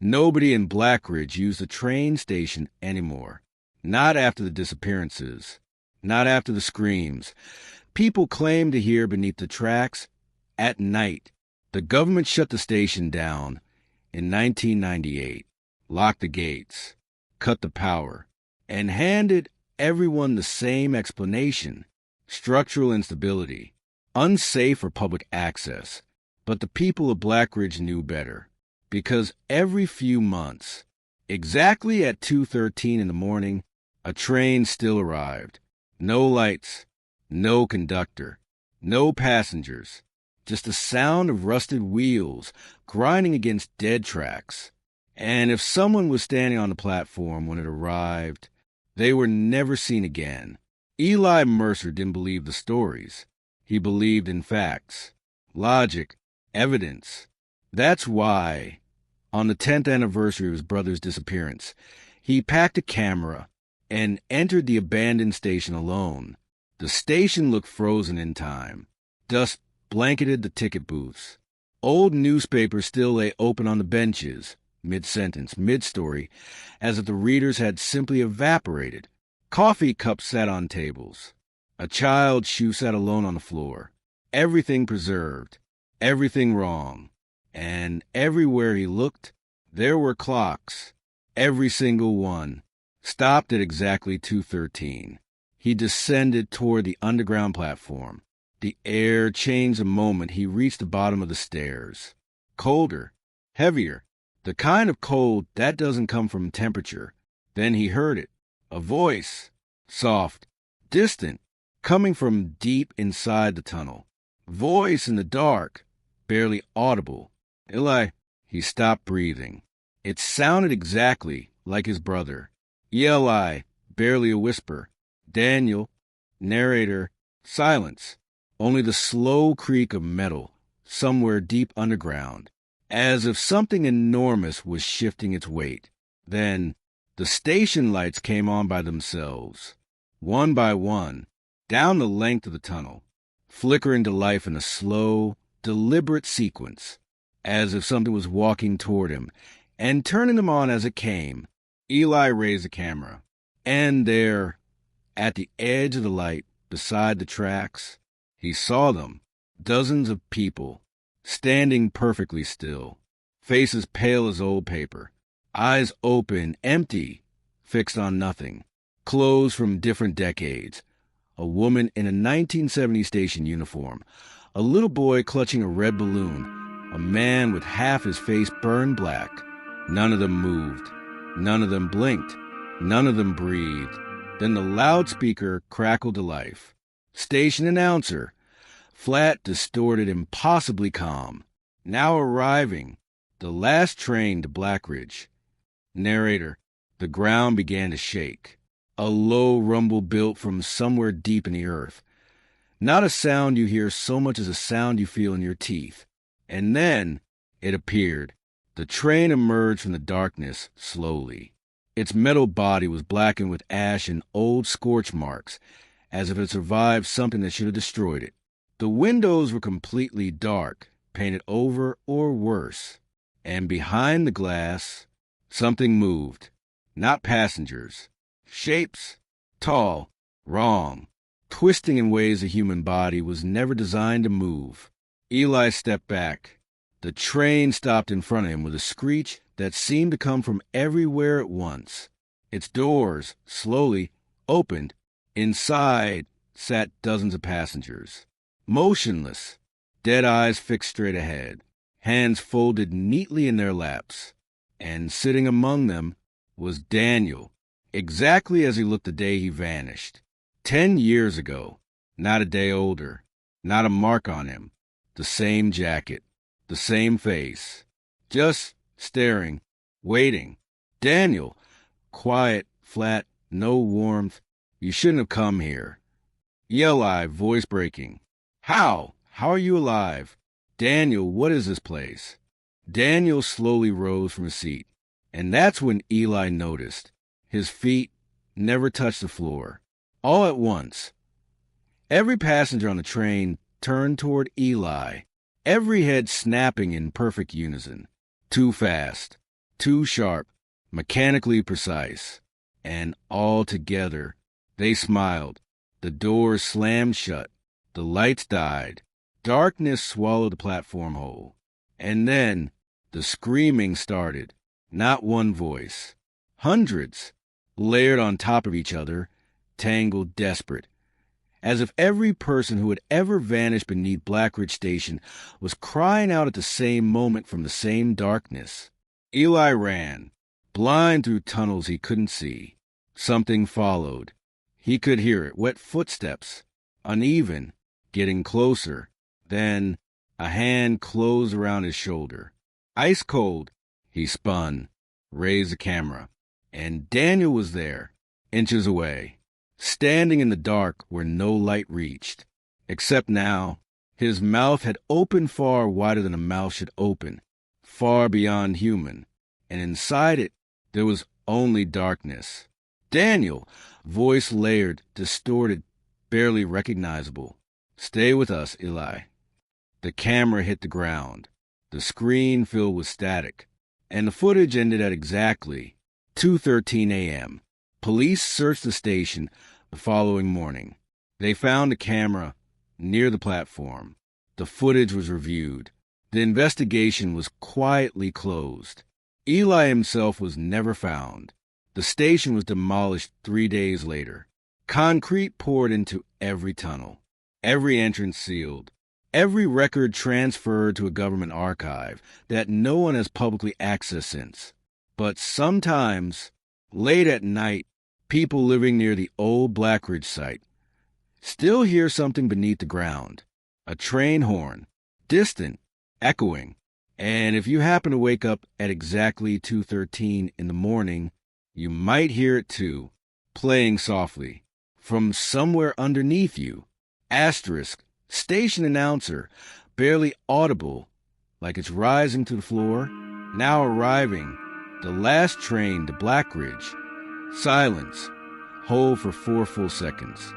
Nobody in Blackridge used the train station anymore. Not after the disappearances. Not after the screams. People claimed to hear beneath the tracks at night. The government shut the station down in 1998, locked the gates, cut the power, and handed everyone the same explanation: structural instability, unsafe for public access. But the people of Blackridge knew better, because every few months, exactly at 2:13 in the morning, a train still arrived. No lights, no conductor, no passengers, just the sound of rusted wheels grinding against dead tracks. And if someone was standing on the platform when it arrived, they were never seen again. Eli Mercer didn't believe the stories. He believed in facts, logic, evidence. That's why, on the 10th anniversary of his brother's disappearance, he packed a camera and entered the abandoned station alone. The station looked frozen in time. Dust blanketed the ticket booths. Old newspapers still lay open on the benches, mid-sentence, mid-story, as if the readers had simply evaporated. Coffee cups sat on tables. A child's shoe sat alone on the floor. Everything preserved, everything wrong. And everywhere he looked, there were clocks. Every single one stopped at exactly 2:13. He descended toward the underground platform. The air changed the moment he reached the bottom of the stairs. Colder, heavier, the kind of cold that doesn't come from temperature. Then he heard it, a voice, soft, distant, coming from deep inside the tunnel. Voice in the dark, barely audible. Eli, he stopped breathing. It sounded exactly like his brother. Eli, barely a whisper. Daniel, narrator, silence. Only the slow creak of metal, somewhere deep underground, as if something enormous was shifting its weight. Then the station lights came on by themselves, one by one, down the length of the tunnel, flickering to life in a slow, deliberate sequence, as if something was walking toward him and turning them on as it came. Eli raised the camera, and there, at the edge of the light, beside the tracks, he saw them, dozens of people, standing perfectly still, faces pale as old paper, eyes open, empty, fixed on nothing, clothes from different decades, a woman in a 1970 station uniform, a little boy clutching a red balloon, a man with half his face burned black. None of them moved. None of them blinked. None of them breathed. Then the loudspeaker crackled to life. Station announcer, flat, distorted, impossibly calm. Now arriving, the last train to Blackridge. Narrator, the ground began to shake. A low rumble built from somewhere deep in the earth. Not a sound you hear so much as a sound you feel in your teeth. And then it appeared. The train emerged from the darkness slowly. Its metal body was blackened with ash and old scorch marks, as if it survived something that should have destroyed it. The windows were completely dark, painted over or worse. And behind the glass, something moved. Not passengers. Shapes. Tall. Wrong. Twisting in ways the human body was never designed to move. Eli stepped back. The train stopped in front of him with a screech that seemed to come from everywhere at once. Its doors, slowly, opened. Inside sat dozens of passengers. Motionless, dead eyes fixed straight ahead, hands folded neatly in their laps. And sitting among them was Daniel, exactly as he looked the day he vanished. 10 years ago, not a day older, not a mark on him, the same jacket, the same face, just staring, waiting. Daniel, quiet, flat, no warmth. You shouldn't have come here. Eli, voice breaking. How? How are you alive? Daniel, what is this place? Daniel slowly rose from his seat, and that's when Eli noticed. His feet never touched the floor. All at once, every passenger on the train turned toward Eli, every head snapping in perfect unison. Too fast. Too sharp, mechanically precise. And all together, they smiled. The doors slammed shut. The lights died. Darkness swallowed the platform whole. And then the screaming started. Not one voice. Hundreds, layered on top of each other, tangled, desperate. As if every person who had ever vanished beneath Blackridge Station was crying out at the same moment from the same darkness. Eli ran, blind through tunnels he couldn't see. Something followed. He could hear it, wet footsteps, uneven, getting closer. Then a hand closed around his shoulder. Ice cold, he spun, raised the camera. And Daniel was there, inches away, standing in the dark where no light reached. Except now, his mouth had opened far wider than a mouth should open, far beyond human, and inside it there was only darkness. Daniel, voice layered, distorted, barely recognizable. Stay with us, Eli. The camera hit the ground. The screen filled with static, and the footage ended at exactly 2:13 a.m. Police searched the station the following morning. They found a camera near the platform. The footage was reviewed. The investigation was quietly closed. Eli himself was never found. The station was demolished 3 days later. Concrete poured into every tunnel, every entrance sealed, every record transferred to a government archive that no one has publicly accessed since. But sometimes, late at night, people living near the old Blackridge site still hear something beneath the ground. A train horn, distant, echoing. And if you happen to wake up at exactly 2:13 in the morning, you might hear it too, playing softly. From somewhere underneath you. Asterisk, station announcer, barely audible, like it's rising to the floor. Now arriving, the last train to Blackridge. Silence. Hold for 4 full seconds.